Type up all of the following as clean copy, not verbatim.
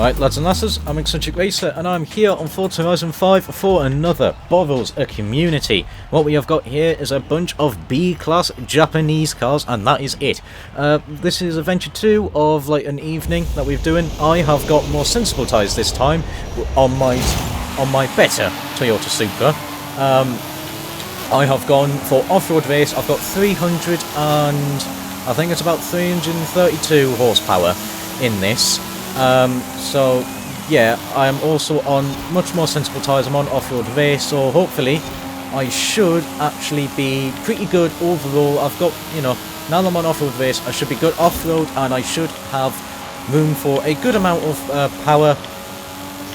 Alright lads and lasses, I'm Xcentric Racer and I'm here on Forza Horizon 5 for another Borrow's a Community. What we have got here is a bunch of B-class Japanese cars and that is it. This is Adventure 2 of like an evening that we're doing. I have got more sensible tyres this time on my better Toyota Supra. I have gone for off-road race. I've got 300 and I think it's about 332 horsepower in this. So yeah, I am also on much more sensible tyres. I'm on off-road race, so hopefully I should actually be pretty good overall. I've got, you know, now that I'm on off-road race, I should be good off-road and I should have room for a good amount of power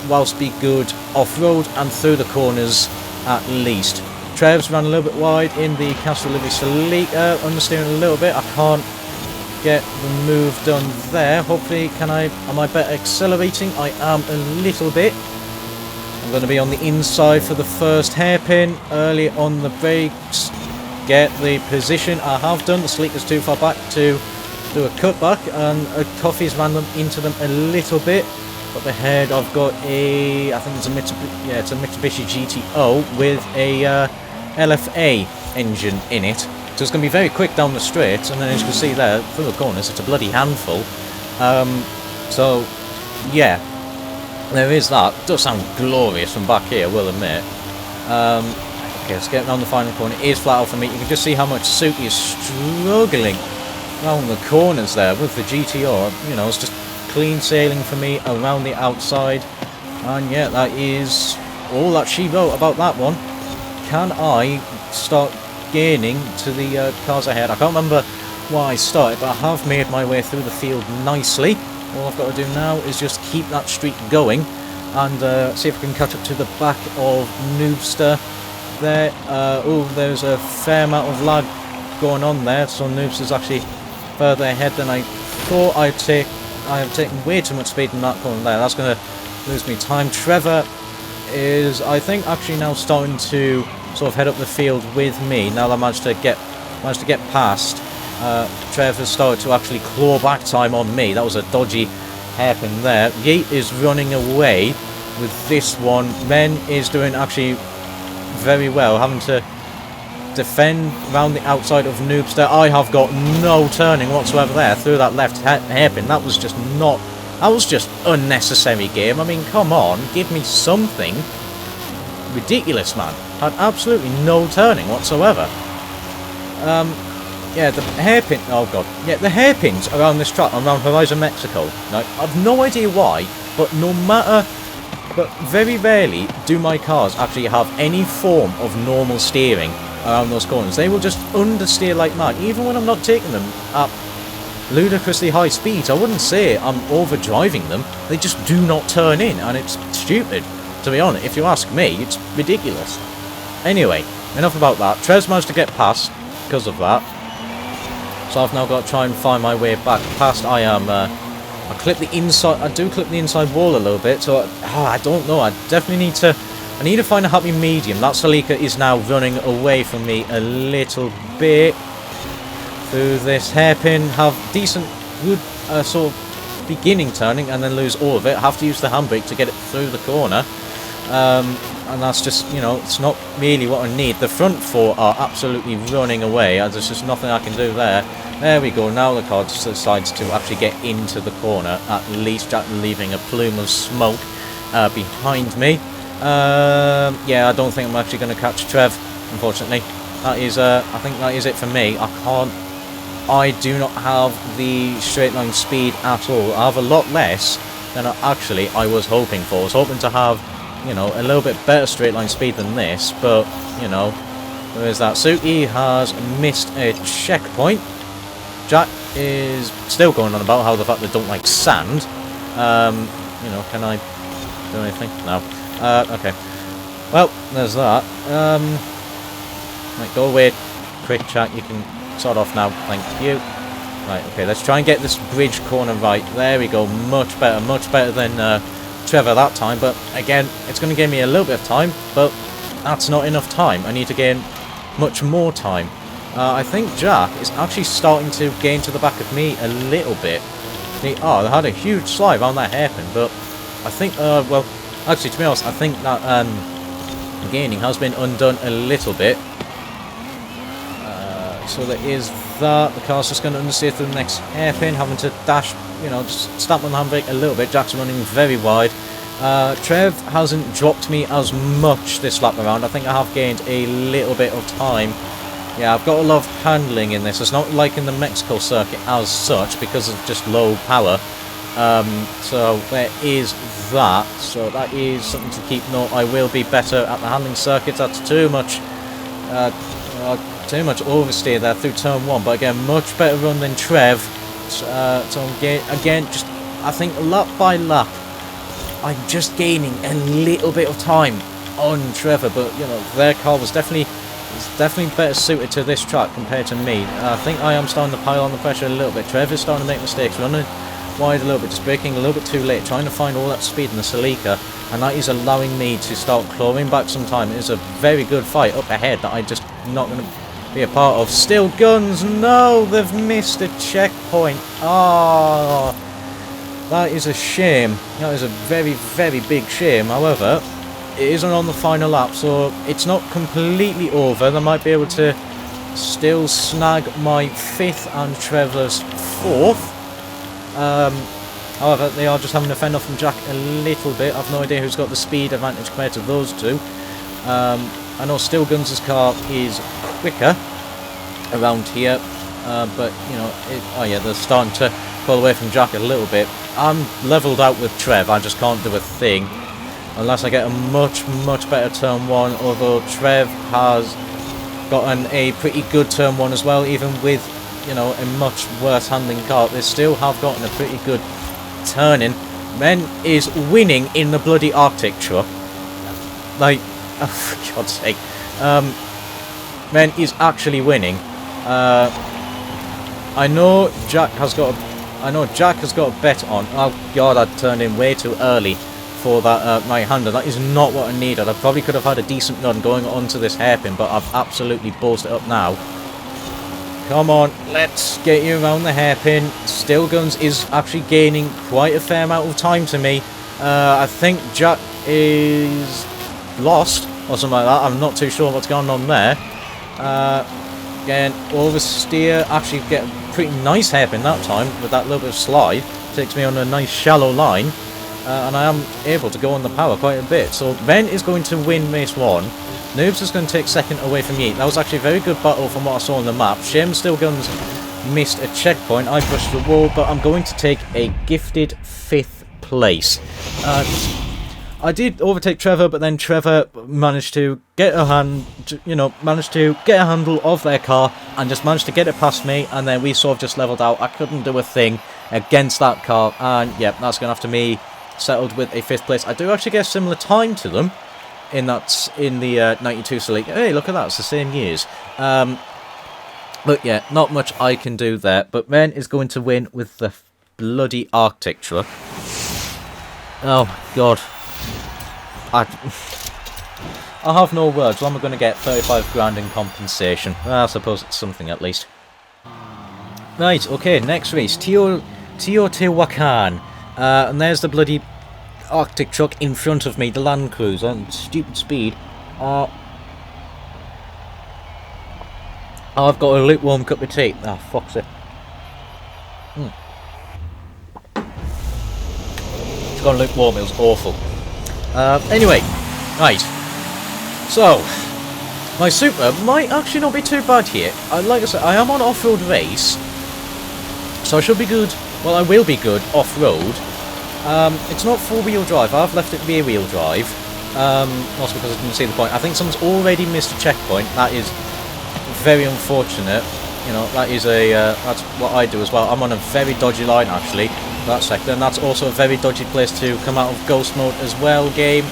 whilst be good off-road and through the corners at least. Trev's ran a little bit wide in the Castle Livy Salita, understeering a little bit. I can't get the move done there. Hopefully, am I better accelerating? I am a little bit. I'm going to be on the inside for the first hairpin, early on the brakes, get the position. I have done, the Salita's too far back to do a cutback, and Coffee's ran them into them a little bit. Up ahead I've got a, I think it's a Mitsubishi, yeah, it's a Mitsubishi GTO with a LFA engine in it. So it's going to be very quick down the straight, and then as you can see there, through the corners, it's a bloody handful. So, yeah, there is that. It does sound glorious from back here, I will admit. Okay, let's get around the final corner. It is flat out for me. You can just see how much Suki is struggling around the corners there with the GTO. You know, it's just clean sailing for me around the outside. And yeah, that is all that she wrote about that one. Can I start gaining to the cars ahead? I can't remember why I started, but I have made my way through the field nicely. All I've got to do now is just keep that streak going and see if I can catch up to the back of Noobster there. Oh, there's a fair amount of lag going on there, so Noobster's actually further ahead than I thought. I have taken way too much speed in that corner there. That's going to lose me time. Trevor is, I think, actually now starting to sort of head up the field with me. Now that I managed to get past, Trevor's started to actually claw back time on me. That was a dodgy hairpin there. Yeet is running away with this one. Ren is doing actually very well, having to defend around the outside of Noobster. I have got no turning whatsoever there through that left hairpin. That was just not... That was just unnecessary, game. I mean, come on, give me something. Ridiculous, man. Had absolutely no turning whatsoever. Yeah, the hairpin... Oh, God. Yeah, the hairpins around this track, around Horizon Mexico. Now, I've no idea why, but no matter... But very rarely do my cars actually have any form of normal steering around those corners. They will just understeer like mad, even when I'm not taking them at ludicrously high speeds. I wouldn't say I'm overdriving them. They just do not turn in, and it's stupid. To be honest, if you ask me, it's ridiculous. Anyway, enough about that. Trez managed to get past because of that. So I've now got to try and find my way back past. I clip the inside. I do clip the inside wall a little bit. So I don't know. I definitely need to. I need to find a happy medium. That Salika is now running away from me a little bit through this hairpin. Have decent, good sort of beginning turning, and then lose all of it. Have to use the handbrake to get it through the corner. And that's just, you know, it's not really what I need. The front four are absolutely running away. There's just nothing I can do there. There we go. Now the car decides to actually get into the corner, at least leaving a plume of smoke behind me. Yeah, I don't think I'm actually going to catch Trev, unfortunately. That is, I think that is it for me. I do not have the straight line speed at all. I have a lot less than I was hoping for. I was hoping to have, you know, a little bit better straight line speed than this, but, you know, there is that. Suki has missed a checkpoint. Jack is still going on about how the fact they don't like sand. You know, can I do anything? No. Okay. Well, there's that. Right, go away, quick chat. You can sort off now. Thank you. Right, okay, let's try and get this bridge corner right. There we go. Much better than Trevor that time. But again, it's going to give me a little bit of time, but that's not enough time. I need to gain much more time. I think Jack is actually starting to gain to the back of me a little bit. They had a huge slide around that hairpin, but I think, well, actually, to be honest, I think that gaining has been undone a little bit. So there is that. The car's just going to understeer through the next hairpin, having to dash, you know, just stamp on the handbrake a little bit. Jack's running very wide. Trev hasn't dropped me as much this lap around. I think I have gained a little bit of time. Yeah, I've got a lot of handling in this. It's not like in the Mexico circuit as such because of just low power. So there is that. So that is something to keep note. I will be better at the handling circuits. That's too much oversteer there through turn 1. But again, much better run than Trev. So again, just I think lap by lap, I'm just gaining a little bit of time on Trevor. But you know, their car was definitely better suited to this track compared to me. I think I am starting to pile on the pressure a little bit. Trevor's starting to make mistakes, running wide a little bit, just braking a little bit too late, trying to find all that speed in the Celica, and that is allowing me to start clawing back some time. It is a very good fight up ahead that I'm just not going to be a part of. Still guns, no, they've missed a checkpoint. Ah, that is a shame. That is a very, very big shame. However, it isn't on the final lap, so it's not completely over. They might be able to still snag my 5th and Trevor's 4th. However, they are just having to fend off from Jack a little bit. I've no idea who's got the speed advantage compared to those two. I know Still Guns' car is quicker around here, but you know, oh yeah, they're starting to pull away from Jack a little bit. I'm leveled out with Trev. I just can't do a thing unless I get a much better turn 1, although Trev has gotten a pretty good turn 1 as well, even with, you know, a much worse handling car. They still have gotten a pretty good turning. Men is winning in the bloody Arctic truck. Like, oh, for God's sake. Men is actually winning. I know Jack has got a bet on. Oh God, I turned in way too early for that right-hander. That is not what I needed. I probably could have had a decent run going onto this hairpin, but I've absolutely ballsed it up now. Come on, let's get you around the hairpin. Still Guns is actually gaining quite a fair amount of time to me. I think Jack is lost or something like that. I'm not too sure what's going on there. Again, oversteer. Actually get a pretty nice hairpin that time with that little bit of slide. Takes me on a nice shallow line. And I am able to go on the power quite a bit. So Ben is going to win race 1. Noobs is going to take 2nd away from Yeet. That was actually a very good battle from what I saw on the map. Shame Still Guns missed a checkpoint. I brushed the wall, but I'm going to take a gifted 5th place. I did overtake Trevor, but then Trevor managed to get a handle of their car and just managed to get it past me, and then we sort of just leveled out. I couldn't do a thing against that car, and yeah, that's going to have to be settled with a 5th place. I do actually get a similar time to them in the 92 Celica. Hey, look at that, it's the same years. But yeah, not much I can do there. But Ren is going to win with the bloody Arctic truck. Oh my God, I have no words. Well, I'm going to get 35 grand in compensation. Well, I suppose it's something at least. Right, okay, next race, Teotihuacan. And there's the bloody Arctic truck in front of me, the Land Cruiser, and stupid speed. I've got a lukewarm cup of tea. Ah, fuck's it. It's gone lukewarm, it was awful. Anyway, right. So, my Supra might actually not be too bad here. Like I said, I am on off-road race, so I should be good. Well, I will be good off-road. It's not 4-wheel drive. I've left it rear-wheel drive. Also because I didn't see the point. I think someone's already missed a checkpoint. That is very unfortunate. You know, that is that's what I do as well. I'm on a very dodgy line actually, that sector, and that's also a very dodgy place to come out of ghost mode as well, game.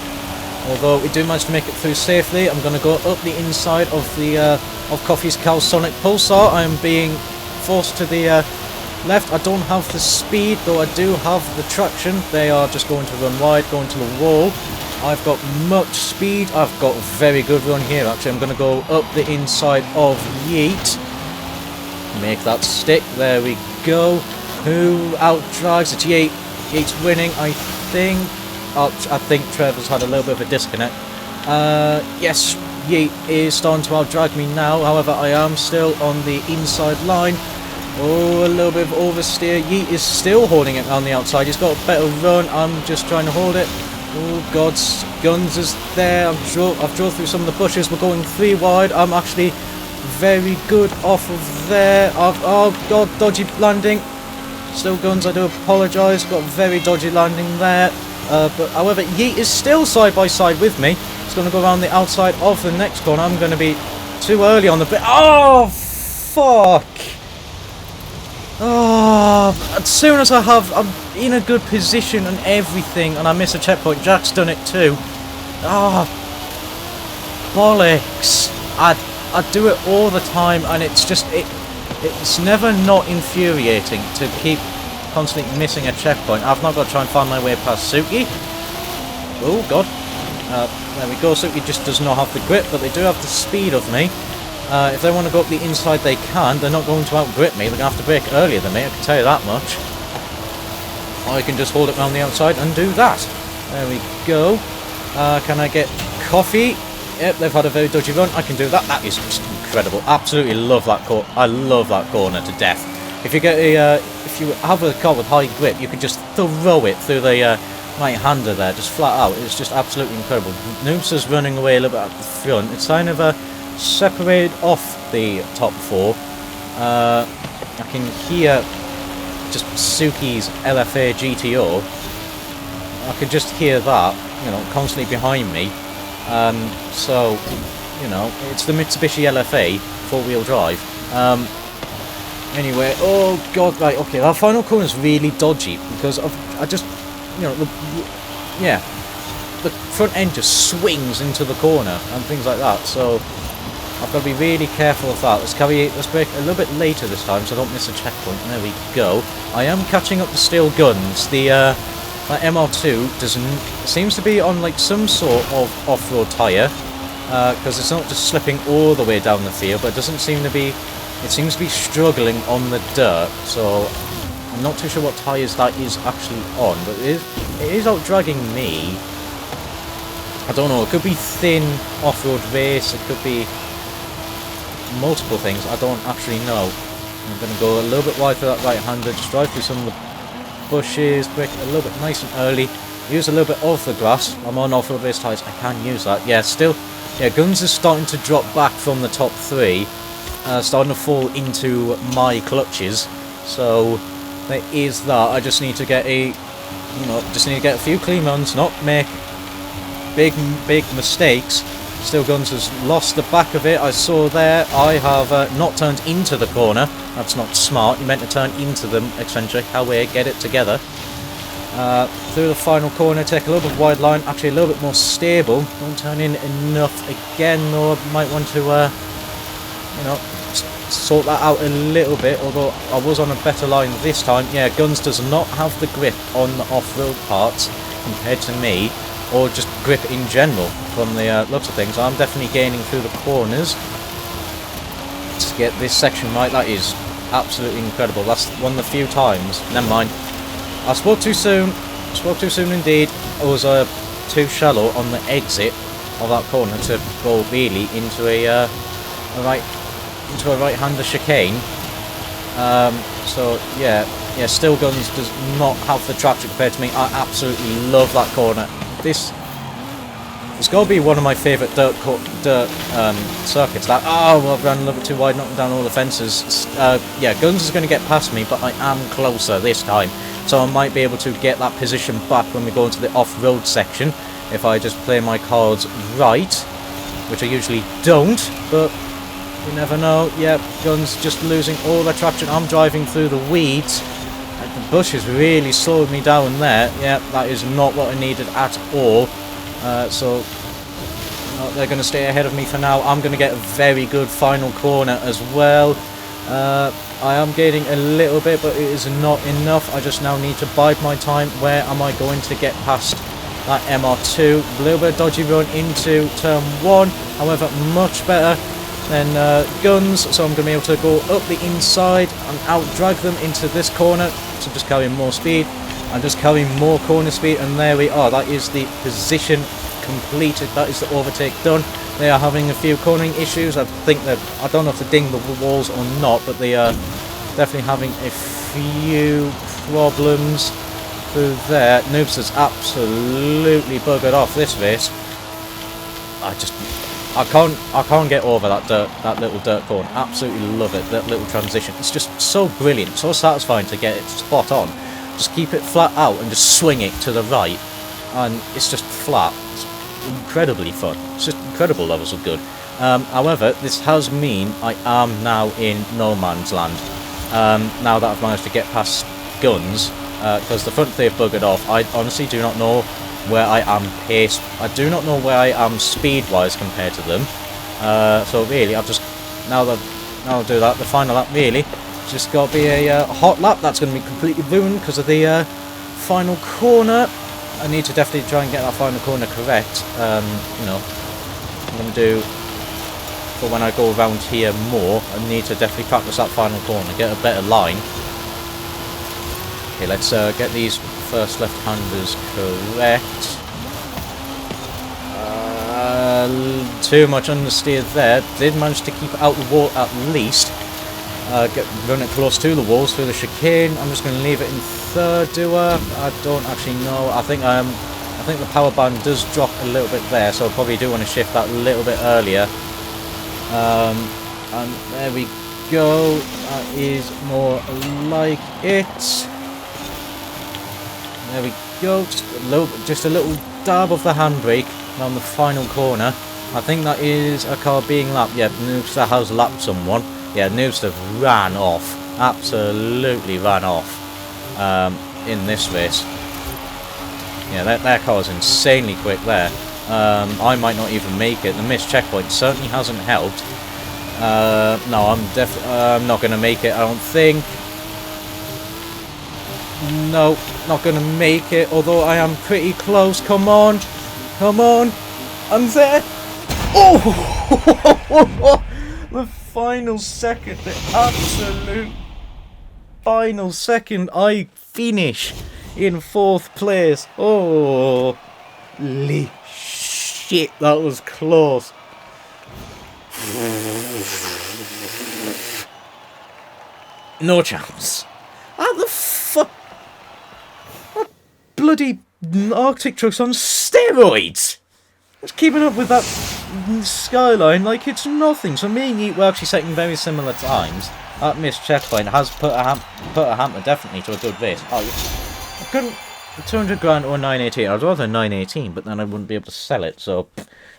Although we do manage to make it through safely. I'm going to go up the inside of the of Coffee's Calsonic Pulsar. I am being forced to the left. I don't have the speed, though I do have the traction. They are just going to run wide, going to the wall. I've got much speed. I've got a very good run here, actually. I'm going to go up the inside of Yeet. Make that stick. There we go. Who outdrives it? Yeet. Yeet's winning, I think. I think Trevor's had a little bit of a disconnect. Yes, Yeet is starting to outdrag me now. However, I am still on the inside line. Oh, a little bit of oversteer. Yeet is still holding it on the outside. He's got a better run. I'm just trying to hold it. Oh, God. Guns is there. I've drove through some of the bushes. We're going 3 wide. I'm actually very good off of there. Oh, God. Dodgy landing. Still Guns, I do apologise. Got a very dodgy landing there. But however, Yeet is still side by side with me. He's going to go around the outside of the next corner. I'm going to be too early on the bit. Oh, fuck. Oh, as soon as I'm in a good position and everything, and I miss a checkpoint. Jack's done it too. Oh, bollocks. I do it all the time, and it's just, it's never not infuriating to keep constantly missing a checkpoint. I've now got to try and find my way past Suki. Oh, God. There we go. Suki just does not have the grip, but they do have the speed of me. If they want to go up the inside, they can. They're not going to outgrip me. They're going to have to brake earlier than me, I can tell you that much. I can just hold it around the outside and do that. There we go. Can I get coffee? Yep, they've had a very dodgy run. I can do that. That is just incredible. Absolutely love that corner. I love that corner to death. If you get a, if you have a car with high grip, you could just throw it through the right-hander there, just flat out. It's just absolutely incredible. Noops is running away a little bit at the front. It's kind of separated off the top 4. I can hear just Suki's LFA GTO. I can just hear that, you know, constantly behind me. So, you know, it's the Mitsubishi LFA 4-wheel drive. Anyway, oh God, right, okay, that final corner is really dodgy because I just, you know, the front end just swings into the corner and things like that. So I've got to be really careful of that. Let's brake a little bit later this time so I don't miss a checkpoint. There we go. I am catching up the steel Guns. The my MR2 seems to be on like some sort of off-road tyre, because it's not just slipping all the way down the field, but it doesn't seem to be. It seems to be struggling on the dirt. So I'm not too sure what tyres that is actually on, but it is out dragging me. I don't know. It could be thin off-road race. It could be multiple things. I don't actually know. I'm going to go a little bit wide for that right-hander. Just drive through some of the bushes, brake a little bit nice and early. Use a little bit of the grass. I'm on off-road race tyres. I can use that. Yeah, still. Yeah, Guns is starting to drop back from the top 3. Starting to fall into my clutches. So there is that. I just need to get a, a few clean runs, not make big mistakes. Still Guns has lost the back of it. I saw there. I have not turned into the corner. That's not smart. You meant to turn into them, Xcentric. However, get it together. Through the final corner, take a little bit wide line. Actually, a little bit more stable. Don't turn in enough again, though. I might want to, sort that out a little bit. Although I was on a better line this time. Yeah, Guns does not have the grip on the off-road parts compared to me, or just grip in general from the looks of things. I'm definitely gaining through the corners. To get this section right, that is absolutely incredible. That's one of the few times. Never mind. I spoke too soon. Spoke too soon indeed. I was too shallow on the exit of that corner to go really into a right-hander chicane. So yeah, Still Guns does not have the traction compared to me. I absolutely love that corner. It's got to be one of my favourite dirt circuits. That I've ran a little bit too wide, knocking down all the fences. Yeah, Guns is going to get past me, but I am closer this time, so I might be able to get that position back when we go into the off-road section if I just play my cards right, which I usually don't, but you never know. Yeah, Guns just losing all the traction. I'm driving through the weeds. The bushes really slowed me down there. Yeah, that is not what I needed at all. So they're going to stay ahead of me for now. I'm going to get a very good final corner as well. I am gaining a little bit, but it is not enough. I just now need to bide my time. Where am I going to get past that MR2? A little bit of dodgy run into turn 1. However, much better than Guns. So I'm going to be able to go up the inside and out drag them into this corner. So just carrying more speed. and just carry more corner speed, and there we are. That is the position completed. That is the overtake done. They are having a few cornering issues. I think that, I don't know if they're dinging the walls or not, but they are definitely having a few problems through there. Noobs has absolutely buggered off this race. I can't get over that little dirt corner. Absolutely love it, that little transition. It's just so brilliant, so satisfying to get it spot on. Just keep it flat out and just swing it to the right, and it's just flat. It's incredibly fun. It's just incredible levels of good. However, this has mean I am now in no man's land. Now that I've managed to get past guns, because the front three have buggered off. I honestly do not know where I am pace. I do not know where I am speed-wise compared to them. So really, I've just now I'll do that. The final lap really, it's just got to be a hot lap. That's going to be completely ruined because of the final corner. I need to definitely try and get that final corner correct. You know, I'm going to do for when I go around here more. I need to definitely practice that final corner, get a better line. Okay, let's get these first left-handers correct. Too much understeer there. Did manage to keep it out the wall at least. Run it close to the walls through the chicane. I'm just going to leave it in third, I don't actually know. I think the power band does drop a little bit there, so I probably do want to shift that a little bit earlier. And there we go. That is more like it. There we go. Just a little dab of the handbrake on the final corner. I think that is a car being lapped. Yeah, Noobster has lapped someone. Yeah, Noobster ran off. Absolutely ran off in this race. Yeah, that car is insanely quick there. I might not even make it. The missed checkpoint certainly hasn't helped. No, I'm not going to make it, I don't think. No, not going to make it, although I am pretty close. Come on. Come on. I'm there. Oh! The final second. The absolute final second. I finish in 4th place. Oh, holy shit. That was close. No chance. How the fuck? Bloody Arctic trucks on steroids! Just keeping up with that skyline like it's nothing. So me and Yeet were actually setting very similar times. That missed checkpoint has put a hamper definitely to a good race. Oh, I couldn't 200 grand or 918. I'd rather 918, but then I wouldn't be able to sell it. So,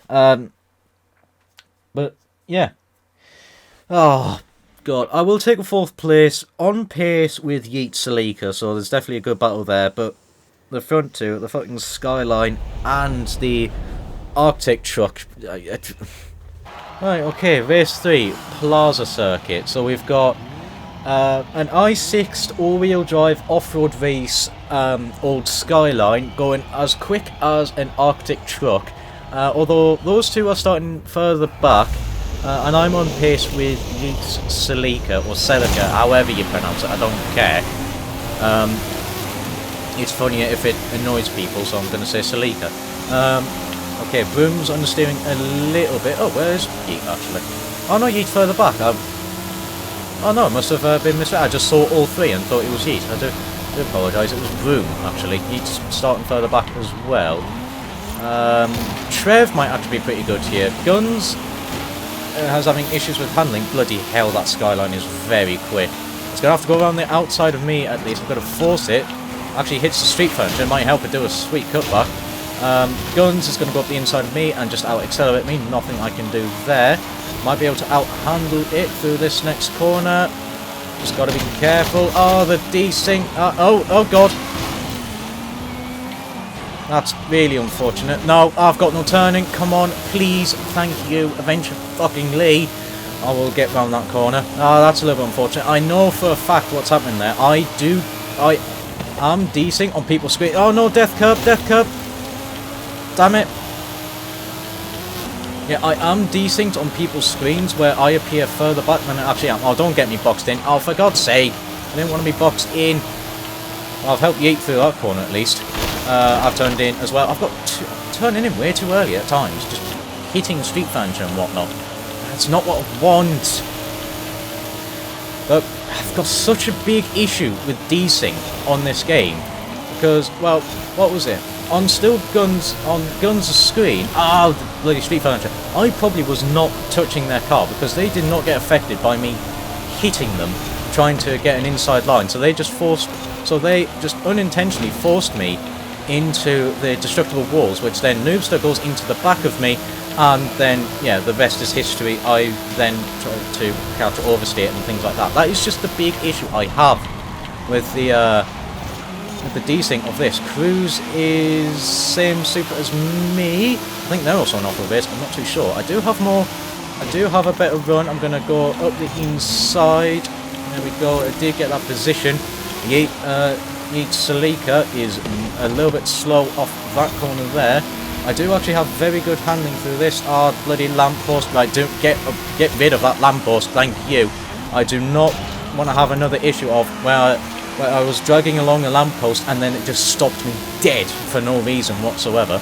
but yeah. Oh god, I will take a 4th place on pace with Yeet Salika. So there's definitely a good battle there, but the front two, the fucking skyline and the Arctic truck. Right, okay, race 3, Plaza Circuit. So we've got an i6 all-wheel drive off-road race, old Skyline, going as quick as an Arctic truck. Although those two are starting further back, and I'm on pace with Yeats Celica, or Celica, however you pronounce it, I don't care. It's funnier if it annoys people, so I'm going to say Celica. Okay, Broom's understeering a little bit. Oh, where's Yeet actually? Oh no, Yeet's further back. Oh no, it must have been misread. I just saw all three and thought it was Yeet. I do apologise, it was Broom actually. Yeet's starting further back as well. Trev might actually be pretty good here. Guns has having issues with handling. Bloody hell, that Skyline is very quick. It's going to have to go around the outside of me at least. I've got to force it. Actually hits the street furniture. It might help it do a sweet cutback. Guns is going to go up the inside of me and just out-accelerate me. Nothing I can do there. Might be able to out-handle it through this next corner. Just got to be careful. Oh, the desync. Oh god. That's really unfortunate. No, I've got no turning. Come on, please. Thank you. Eventually, fucking Lee. I will get round that corner. Oh, that's a little bit unfortunate. I know for a fact what's happening there. I am desync on people's screen. Oh no, death curb, death curb. Damn it. Yeah, I am desynced on people's screens where I appear further back than I actually am. Oh, don't get me boxed in. Oh, for God's sake. I didn't want to be boxed in. I've helped yeet through that corner at least. I've turned in as well. I've got turning in way too early at times, just hitting street furniture and whatnot. That's not what I want. But I've got such a big issue with desync on this game because, well, what was it? On Guns' screen, the bloody street furniture, I probably was not touching their car because they did not get affected by me hitting them trying to get an inside line. So they just unintentionally forced me into the destructible walls, which then Noobster goes into the back of me, and then, yeah, the rest is history. I then tried to counter oversteer and things like that. That is just the big issue I have with the desync of this. Cruise is same Supra as me. I think they're also on offer base, I'm not too sure. I do have a better run. I'm going to go up the inside. There we go, I did get that position. Yeet Salika is a little bit slow off that corner there. I do actually have very good handling through this. Bloody lamppost. Right, don't get rid of that lamppost, thank you. I do not want to have another issue of where I was dragging along a lamppost and then it just stopped me dead for no reason whatsoever.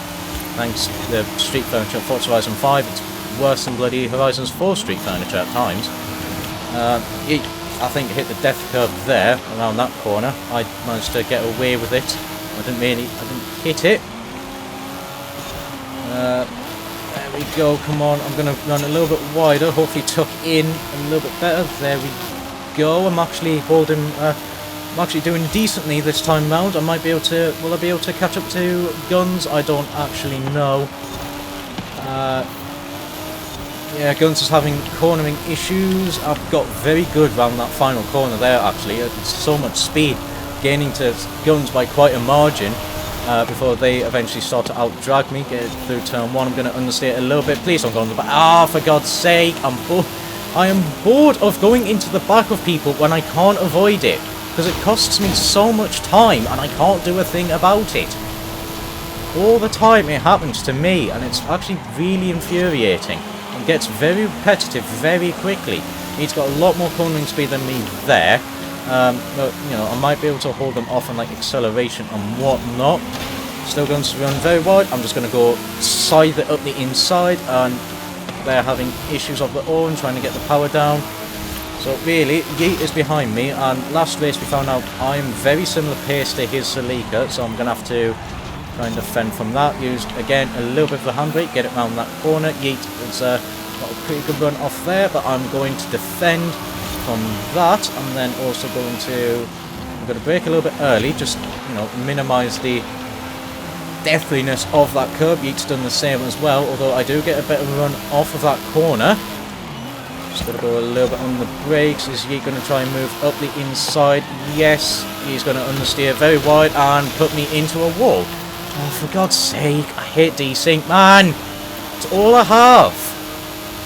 Thanks to the street furniture of Forza Horizon 5, it's worse than bloody Horizons 4 street furniture at times. I think I hit the death curve there, around that corner. I managed to get away with it. I didn't hit it. There we go, come on, I'm going to run a little bit wider, hopefully tuck in a little bit better. There we go, I'm actually doing decently this time round. Will I be able to catch up to Guns? I don't actually know. Yeah, Guns is having cornering issues. I've got very good round that final corner there, actually. It's so much speed, gaining to Guns by quite a margin before they eventually start to out-drag me. Get through turn 1. I'm going to understeer a little bit. Please don't go on the back. For God's sake, I am bored of going into the back of people when I can't avoid it, because it costs me so much time and I can't do a thing about it. All the time it happens to me, and it's actually really infuriating. It gets very repetitive very quickly. He's got a lot more cornering speed than me there. But, you know, I might be able to hold them off on, like, acceleration and whatnot. Still going to run very wide. I'm just going to go side it up the inside, and they're having issues of their own, trying to get the power down. So really, Yeet is behind me, and last race we found out I'm very similar pace to his Salika, so I'm going to have to try and defend from that. Use, again, a little bit of the handbrake, get it around that corner. Yeet has got a pretty good run off there, but I'm going to defend from that. I'm then also going to brake a little bit early, just, you know, minimise the deathliness of that curb. Yeet's done the same as well, although I do get a better run off of that corner. Just got to go a little bit on the brakes. Is Yeet going to try and move up the inside? Yes, he's going to understeer very wide and put me into a wall. Oh, for God's sake, I hate desync, man! It's all I have.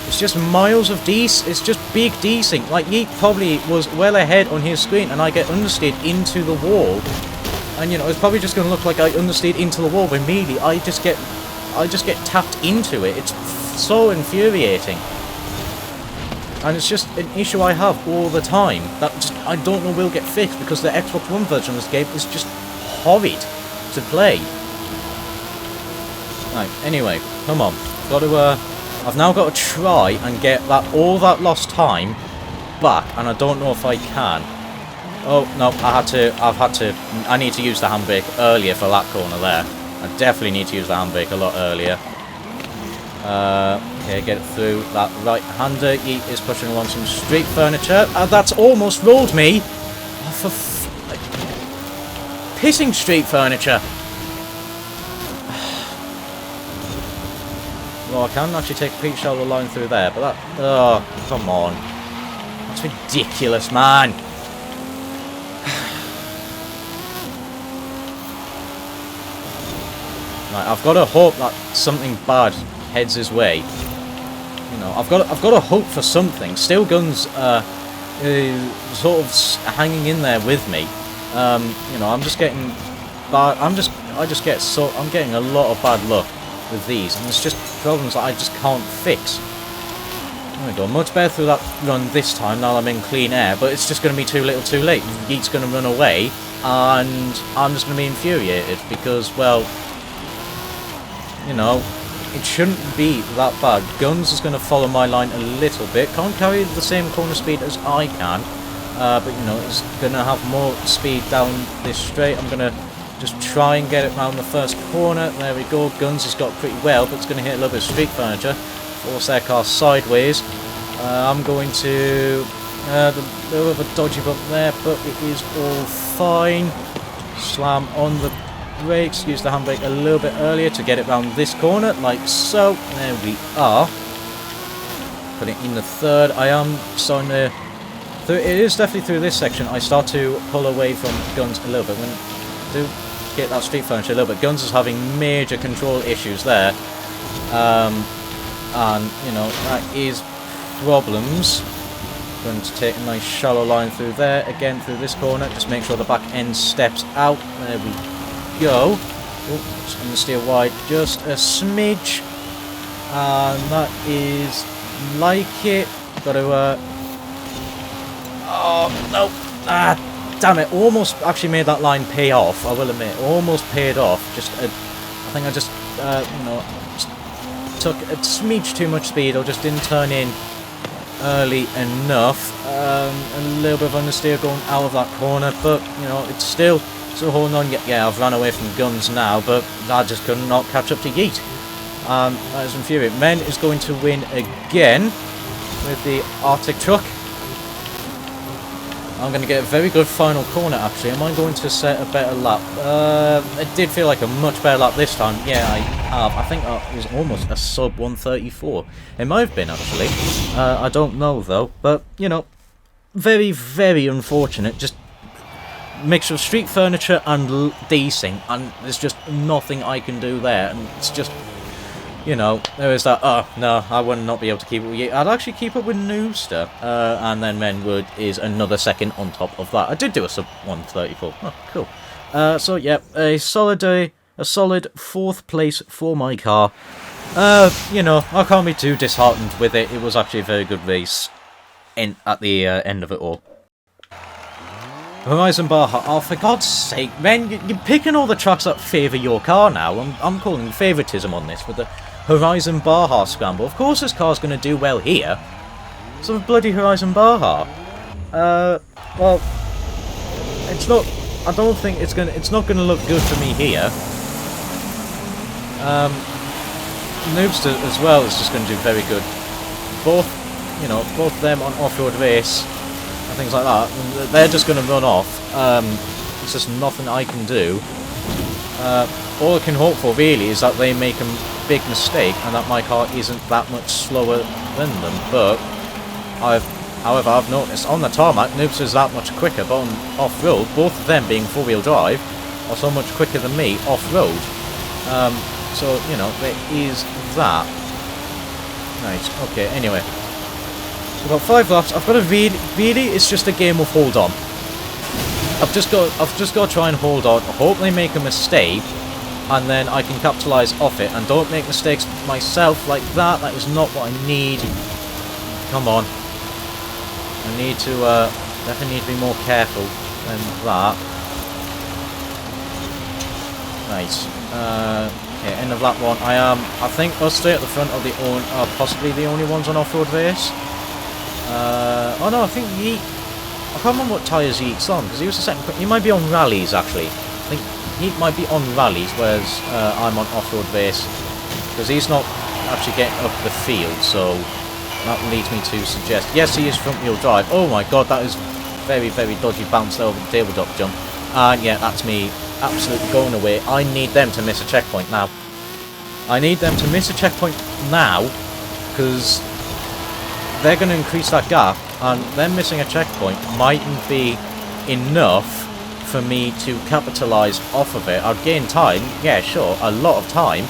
It's just miles of it's just big desync. Like, Yeet probably was well ahead on his screen and I get understeered into the wall. And, you know, it's probably just going to look like I understeered into the wall, but immediately I just get tapped into it. It's so infuriating. And it's just an issue I have all the time that just, I don't know will get fixed, because the Xbox One version of this game is just horrid to play. Right, anyway, come on. I've now got to try and get all that lost time back, and I don't know if I can. Oh, no, I need to use the handbrake earlier for that corner there. I definitely need to use the handbrake a lot earlier. Okay, get it through that right-hander. Yeet is pushing along some street furniture. That's almost rolled me. Oh, pissing street furniture. Well, I can actually take a peek shoulder line through there, but that... Oh, come on. That's ridiculous, man. Right, I've got to hope that something bad heads his way. You know, I've got to hope for something. Steel Guns sort of hanging in there with me. You know, I'm just getting bad. I'm getting a lot of bad luck with these, and it's just problems that I just can't fix. Oh go. Much better through that run this time, now I'm in clean air, but it's just going to be too little too late. Yeet's going to run away, and I'm just going to be infuriated, because, well, you know, it shouldn't be that bad. Guns is going to follow my line a little bit. Can't carry the same corner speed as I can, but, you know, it's going to have more speed down this straight. I'm going to just try and get it round the first corner. There we go. Guns has got pretty well, but it's going to hit a little bit of street furniture. Force their car sideways. I'm going to... a little bit of a dodgy bump there, but it is all fine. Slam on the brakes. Use the handbrake a little bit earlier to get it round this corner, like so. There we are. Put it in the third. I am starting to... It is definitely through this section I start to pull away from Guns a little bit. When I do get that street furniture a little bit, Guns is having major control issues there. And, you know, that is problems. Going to take a nice shallow line through there, again through this corner, just make sure the back end steps out. There we go. Oh, just going to steer wide just a smidge. And that is like it. Got to, oh, no. Ah, damn it. Almost actually made that line pay off, I will admit. Almost paid off. Just, I think I just, you know, took a smidge too much speed, or just didn't turn in early enough. A little bit of understeer going out of that corner, but you know, it's still holding on. Yeah, I've run away from Guns now, but I just could not catch up to Yeet. That is infuriating. Men is going to win again with the Arctic truck. I'm going to get a very good final corner, actually. Am I going to set a better lap? It did feel like a much better lap this time. Yeah, I have. I think it was almost a sub 134. It might have been, actually. I don't know, though. But, you know, very, very unfortunate. Just mixture of street furniture and desync. And there's just nothing I can do there. And it's just... You know, there is that, oh, no, I would not be able to keep up with you. I'd actually keep up with Noobster, and then Menwood is another second on top of that. I did do a sub 134. Oh, cool. So, yeah, a solid 4th place for my car. You know, I can't be too disheartened with it. It was actually a very good race at the end of it all. Horizon Baja, oh for God's sake, man, you're picking all the tracks that favour your car now. I'm calling favouritism on this with the Horizon Baja scramble. Of course this car's going to do well here. It's a bloody Horizon Baja. Well, it's not, I don't think it's not going to look good for me here. Noobster as well is just going to do very good. Both, you know, both of them on off-road race and things like that, they're just going to run off. It's just nothing I can do. All I can hope for really is that they make a big mistake and that my car isn't that much slower than them. But however, I've noticed on the tarmac, Noobs is that much quicker, but on off-road, both of them being four-wheel drive are so much quicker than me off-road. So, you know, there is that. Right, okay, anyway. So I've got 5 laps. I've got to really, it's just a game of hold on. I've just got to try and hold on, hope they make a mistake, and then I can capitalise off it, and don't make mistakes myself like that. That is not what I need. Come on. I need to, definitely need to be more careful than that. Right. Okay, end of lap 1. I think us three at the front are possibly the only ones on off-road race. Oh no, I think Yeet... I can't remember what tyres Yeet's on, because he was the second... He might be on rallies, actually. I think Yeet might be on rallies, whereas I'm on off-road race. Because he's not actually getting up the field, so that leads me to suggest... Yes, he is front-wheel drive. Oh my god, that is very, very dodgy bounce over the tabletop jump. And yeah, that's me absolutely going away. I need them to miss a checkpoint now. I need them to miss a checkpoint now, because they're going to increase that gap, and them missing a checkpoint mightn't be enough for me to capitalise off of it. I'll gain time, yeah, sure, a lot of time,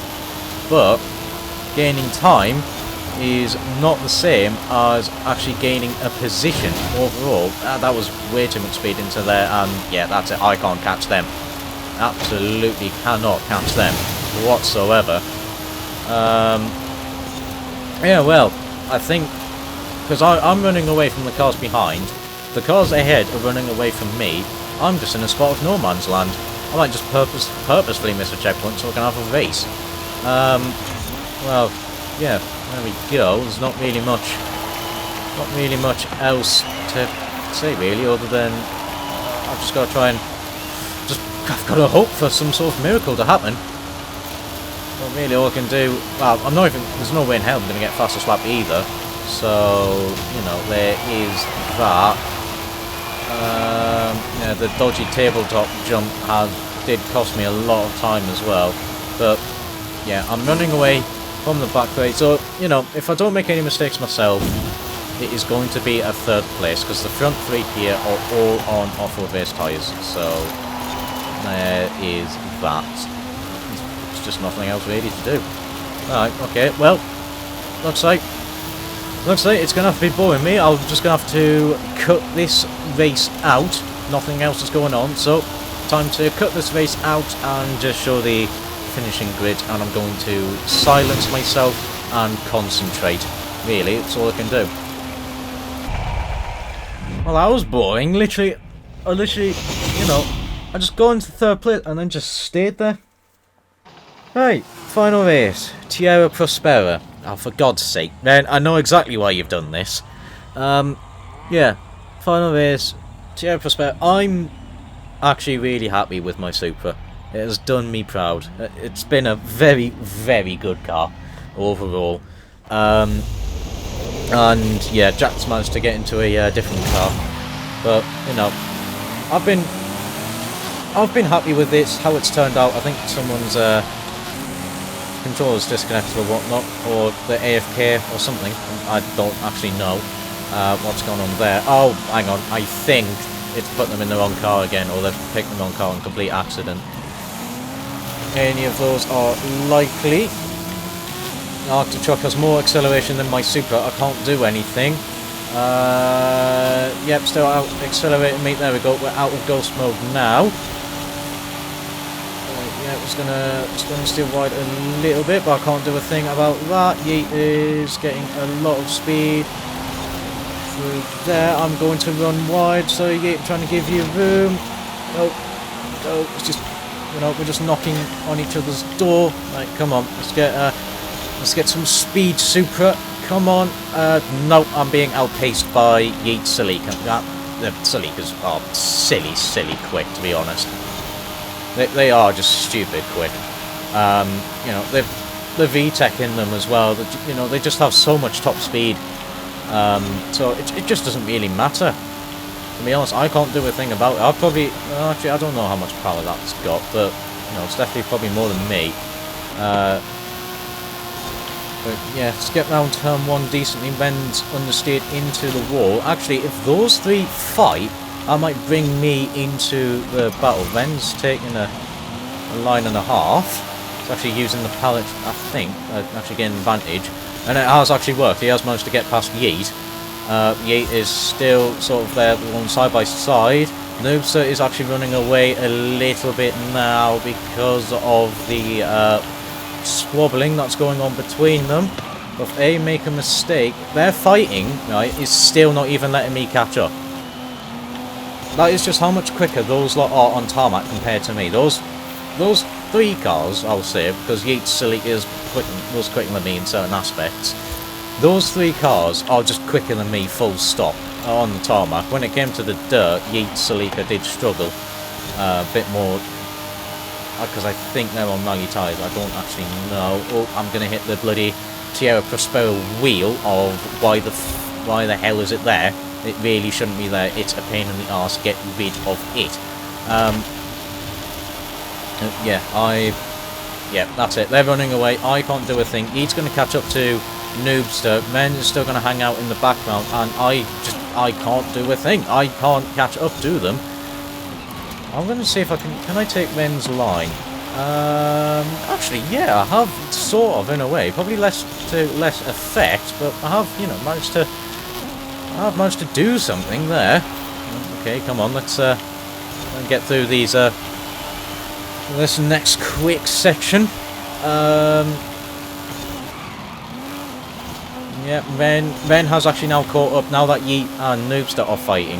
but gaining time is not the same as actually gaining a position overall. That was way too much speed into there, and yeah, that's it. I can't catch them. Absolutely cannot catch them whatsoever. Yeah, well, I think because I'm running away from the cars behind. The cars ahead are running away from me. I'm just in a spot of no man's land. I might just purposefully miss a checkpoint so I can have a race. Well, yeah, there we go. There's not really much else to say really, other than I've just got to try and I've got to hope for some sort of miracle to happen. Well, really, all I can do. Well, I'm not even. There's no way in hell I'm going to get fastest lap either. So you know, there is that. Yeah, the dodgy tabletop jump did cost me a lot of time as well. But yeah, I'm running away from the back way. So you know, if I don't make any mistakes myself, it is going to be a third place because the front three here are all on off-road race tyres. So there is that. There's just nothing else really to do. Alright, okay, well, looks like it's going to have to be boring me. I'm just going to have to cut this race out. Nothing else is going on, so time to cut this race out and just show the finishing grid, and I'm going to silence myself and concentrate. Really, that's all I can do. Well, that was boring. I literally, you know, I just got into third place and then just stayed there. Right, final race. Tierra Prospera. Oh, for God's sake. Man, I know exactly why you've done this. Yeah, final race. Tierra Prospera. I'm actually really happy with my Supra. It has done me proud. It's been a very, very good car overall. And yeah, Jack's managed to get into a different car, but you know, I've been happy with this, how it's turned out. I think someone's controller's disconnected or whatnot, or the AFK or something. I don't actually know what's going on there. Oh, hang on, I think it's put them in the wrong car again, or they've picked the wrong car on complete accident. Any of those are likely. The Arctic truck has more acceleration than my Supra. I can't do anything. Yep, still out accelerating me. There we go. We're out of ghost mode now. Yeah, just gonna steer wide a little bit, but I can't do a thing about that. Yeet is getting a lot of speed through there. I'm going to run wide, so Yeet, I'm trying to give you room. Go. It's just, you know, we're just knocking on each other's door. Right, come on, let's get some speed, Supra. Come on. No, I'm being outpaced by Yeet Salika. The Salikas are silly quick, to be honest. They are just stupid quick. You know, they've the VTEC in them as well. You know, they just have so much top speed. So it just doesn't really matter. To be honest, I can't do a thing about it. I'll probably... actually, I don't know how much power that's got, but, you know, it's definitely probably more than me. But, yeah, let's get round turn one decently. Ren's understeered into the wall. Actually, if those three fight, that might bring me into the battle. Ren's taking a line and a half. He's actually using the pallet, I think, actually getting advantage. And it has actually worked. He has managed to get past Yeet. Yeet is still sort of there on side by side. Noobster is actually running away a little bit now because of the squabbling that's going on between them. If they make a mistake, their fighting, right, is still not even letting me catch up. That is just how much quicker those lot are on tarmac compared to me. Those three cars, I'll say, because Yeet's silly was quicker than me in certain aspects. Those three cars are just quicker than me, full stop, on the tarmac. When it came to the dirt, Yeet's Salika did struggle a bit more, because I think they're on rally tyres. I don't actually know. Oh, I'm going to hit the bloody Tierra Prospero wheel of why the hell is it there? It really shouldn't be there. It's a pain in the arse. Get rid of it. Yeah, that's it. They're running away. I can't do a thing. He's going to catch up to Noobster. Men is still going to hang out in the background, and I can't do a thing. I can't catch up to them. I'm going to see if I can I take Ren's line? Actually, yeah, I have, sort of, in a way. Probably less effect, but I have, you know, managed to do something there. Okay, come on, let's get through these, this next quick section. Yeah, Ren has actually now caught up, now that Yeet and Noobster are fighting.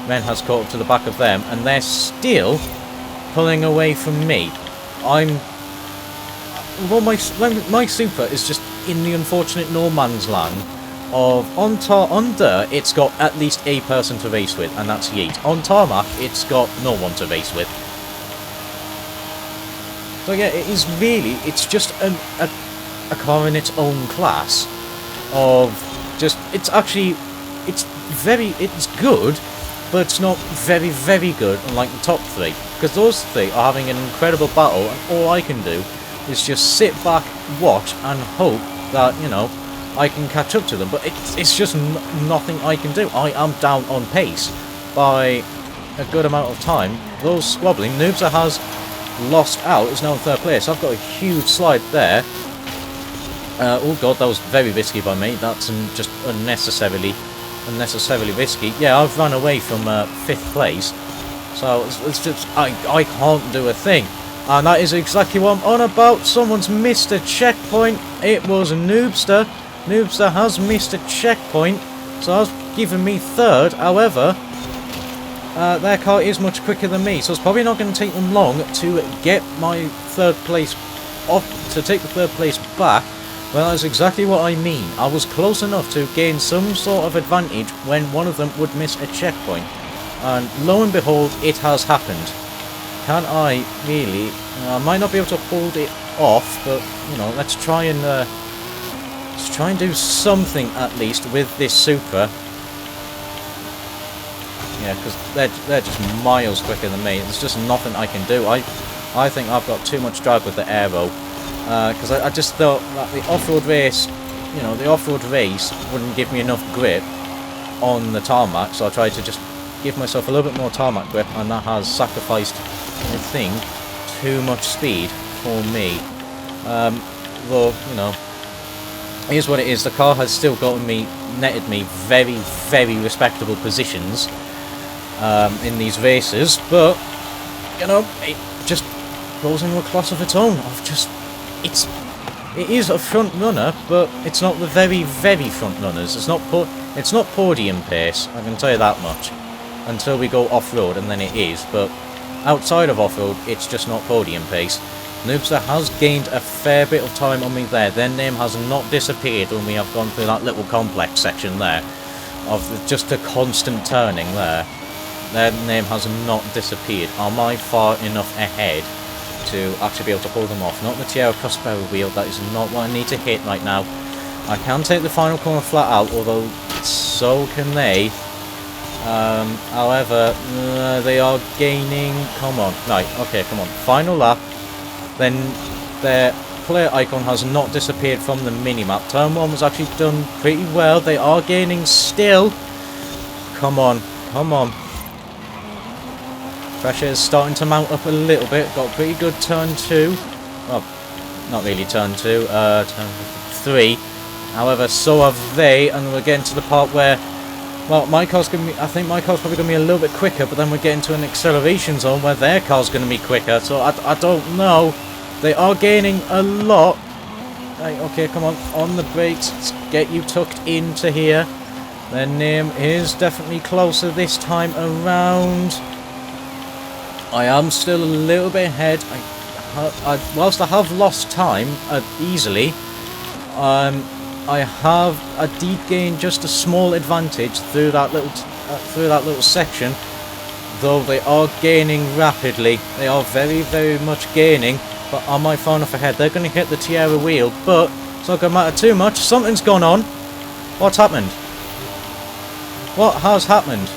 Ren has caught up to the back of them, and they're still pulling away from me. Well, my Supra is just in the unfortunate no man's land of, on dirt, it's got at least a person to race with, and that's Yeet. On tarmac, it's got no one to race with. So yeah, it is really, it's just a car in its own class of just, it's good, but it's not very, very good, unlike the top three. Because those three are having an incredible battle, and all I can do is just sit back, watch, and hope that, you know, I can catch up to them. But it's just nothing I can do. I am down on pace by a good amount of time. Those squabbling, Noobster has lost out, is now in third place. I've got a huge slide there. Oh god, that was very risky by me. That's just unnecessarily risky. Yeah, I've run away from 5th place. So it's just, I can't do a thing. And that is exactly what I'm on about. Someone's missed a checkpoint. It was Noobster. Noobster has missed a checkpoint. So that's giving me 3rd. However, their car is much quicker than me. So it's probably not going to take them long to get my 3rd place off, to take the 3rd place back. Well, that's exactly what I mean. I was close enough to gain some sort of advantage when one of them would miss a checkpoint. And lo and behold, it has happened. Can I really? I might not be able to hold it off, but, you know, let's try and do something at least with this Supra. Yeah, because they're just miles quicker than me. There's just nothing I can do. I think I've got too much drag with the aero. Because I just thought that the off-road race, you know, the off-road race wouldn't give me enough grip on the tarmac, so I tried to just give myself a little bit more tarmac grip, and that has sacrificed, I think, too much speed for me. Though, you know, here's what it is, the car has still netted me very, very respectable positions in these races, but, you know, it just goes into a class of its own. It is a front runner, but it's not the very, very front runners. It's not podium pace, I can tell you that much. Until we go off-road, and then it is. But outside of off-road, it's just not podium pace. Noobster has gained a fair bit of time on me there. Their name has not disappeared when we have gone through that little complex section there. Of just a constant turning there. Their name has not disappeared. Am I far enough ahead to actually be able to hold them off? Not the Tierra Prospero wheel, that is not what I need to hit right now. I can take the final corner flat out, although so can they. However, they are gaining, come on, right, okay, come on, final lap. Then their player icon has not disappeared from the minimap. Turn 1 was actually done pretty well. They are gaining still. Come on, come on. Pressure is starting to mount up a little bit. Got a pretty good turn 2. Well, not really turn 2, turn 3. However, so have they, and we're getting to the part where, well, my car's going to be, I think my car's probably going to be a little bit quicker, but then we're getting to an acceleration zone where their car's going to be quicker, so I don't know. They are gaining a lot. Right, okay, come on the brakes. Let's get you tucked into here. Their name is definitely closer this time around. I am still a little bit ahead. Whilst I have lost time easily, I did gain just a small advantage through that little section. Though they are gaining rapidly, they are very, very much gaining. But am I far enough ahead? They're going to hit the Tierra wheel, but it's not going to matter too much. Something's gone on. What's happened? What has happened?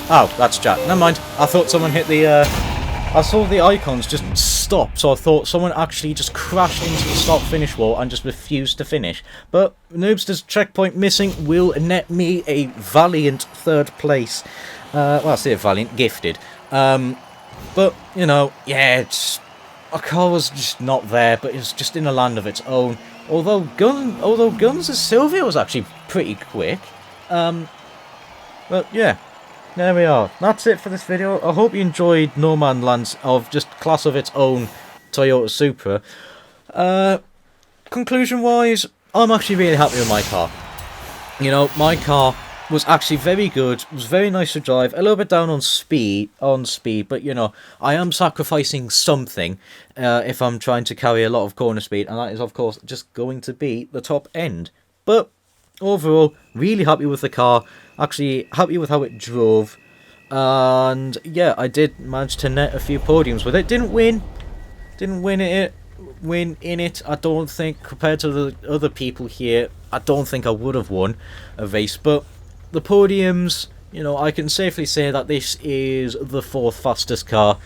Oh, that's Jack. Never mind. I thought someone hit the, I saw the icons just stop, so I thought someone actually just crashed into the stop-finish wall and just refused to finish. But Noobster's checkpoint missing will net me a valiant 3rd place. Well, I say valiant, gifted. But, you know, yeah, it's... a car was just not there, but it was just in a land of its own. Although Guns' Sylvia was actually pretty quick. But yeah, there we are. That's it for this video. I hope you enjoyed No Man's Land of just class of its own Toyota Supra. Conclusion-wise, I'm actually really happy with my car. You know, my car was actually very good, was very nice to drive, a little bit down on speed, but you know, I am sacrificing something if I'm trying to carry a lot of corner speed, and that is of course just going to be the top end. But overall, really happy with the car, actually happy with how it drove, and yeah, I did manage to net a few podiums with it. Didn't win in it, I don't think, compared to the other people here. I don't think I would have won a race, but the podiums, you know, I can safely say that this is the 4th fastest car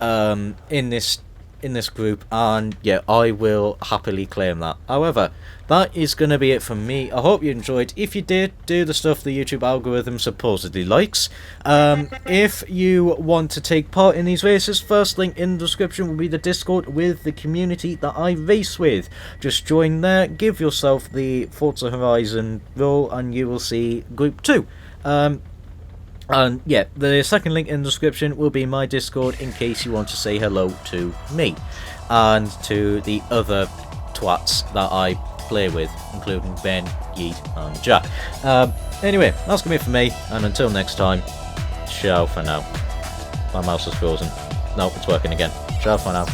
in this group, and yeah, I will happily claim that. However, that is going to be it from me. I hope you enjoyed. If you did, do the stuff the YouTube algorithm supposedly likes. If you want to take part in these races, first link in the description will be the Discord with the community that I race with. Just join there, give yourself the Forza Horizon role, and you will see Group 2. And yeah, the second link in the description will be my Discord in case you want to say hello to me and to the other twats that I play with, including Ben, Yeet and Jack. Anyway, that's going to be it for me, and until next time, ciao for now. My mouse is frozen. No, it's working again. Ciao for now.